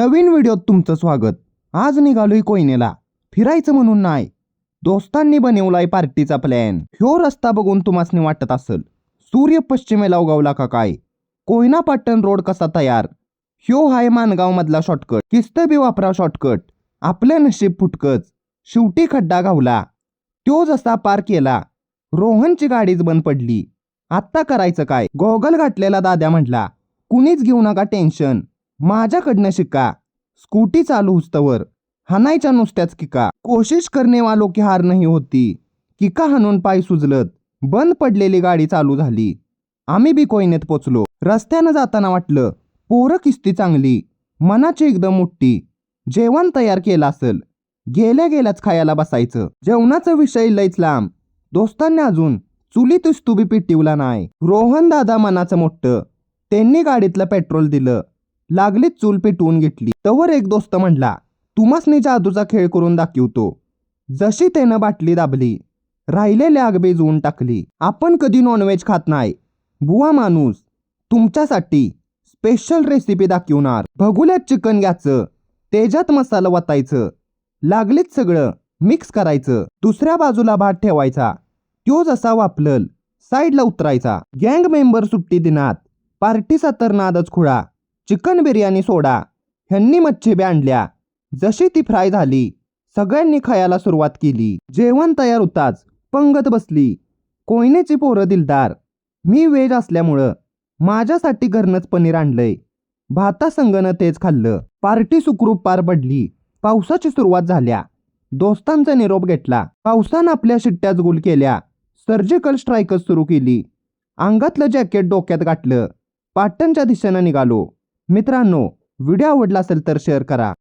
नवीन व्हिडिओत तुमचं स्वागत। आज निघालोय कोयनेला, फिरायचं म्हणून नाही, दोस्तांनी बनवलाय पार्टीचा प्लॅन। ह्यो रस्ता बघून तुम्हासनी वाटत असेल सूर्य पश्चिमेला उगवला का काय? कोयना पाटण रोड कसा तयार? ह्यो हाय मानगाव मधला शॉर्टकट। किस्त बी वापरा शॉर्टकट, आपलं नशीब फुटकच, शेवटी खड्डा घावला। त्यो जसा पार केला, रोहनची गाडीच बंद पडली। आत्ता करायचं काय? गॉगल घातलेला दाद्या म्हटला, कुणीच घेऊ नका टेन्शन, माझ्याकडनं शिका। स्कूटी चालू हुस्तवर हाणायच्या नुसत्याच किका, कोशिश करने वालों की हार नाही होती। किका हाणून पाय सुजलत, बंद पडलेली गाडी चालू झाली। आम्ही बी कोयनेत पोचलो। रस्त्यानं जाताना वाटलं पोरं किस्ती चांगली, मनाची एकदम मोठी। जेवण तयार केलं असेल, गेल्या गेल्याच खायला बसायचं। जेवणाचा विषय लयच लांब, दोस्तांनी अजून चुलीत इस्तू पेटवला नाही। रोहन दादा मनाचं मोठं, त्यांनी गाडीतलं पेट्रोल दिलं, लागलीच चूल पेटवून घेतली। तवर एक दोस्त म्हणला, तुम्हासनी जादूचा खेळ करून दाखवतो। जशी त्यानं बाटली दाबली, राहिलेली आग बेजवून टाकली। आपण कधी नॉनव्हेज खात नाही, बुवा माणूस तुमच्यासाठी स्पेशल रेसिपी दाखवणार। भगुल्यात चिकन घ्यायचं, तेजात मसाला वतायचं, लागलीच सगळं मिक्स करायचं। दुसऱ्या बाजूला भात ठेवायचा, त्यो जसा वापलल साईडला उतरायचा। गँग मेंबर सुट्टी दिनात, पार्टीचा तर नादच खुळा। चिकन बिर्याणी सोडा, ह्यांनी मच्छी बी आणल्या। जशी ती फ्राय झाली, सगळ्यांनी खायला सुरुवात केली। जेवण तयार होताच पंगत बसली। कोयनेची पोरं दिलदार, मी वेज असल्यामुळं माझ्यासाठी घरनंच पनीर आणलंय, भाता संगनं तेच खाल्लं। पार्टी सुखरूप पार पडली। पावसाची सुरुवात झाल्या, दोस्तांचा निरोप घेतला। पावसानं आपल्या शिट्ट्याच गुल केल्या, सर्जिकल स्ट्राईकच सुरू केली। अंगातलं जॅकेट डोक्यात गाठलं, पाटणच्या दिशेनं निघालो। मित्रांनो, व्हिडिओ आवडला असेल तर शेअर करा।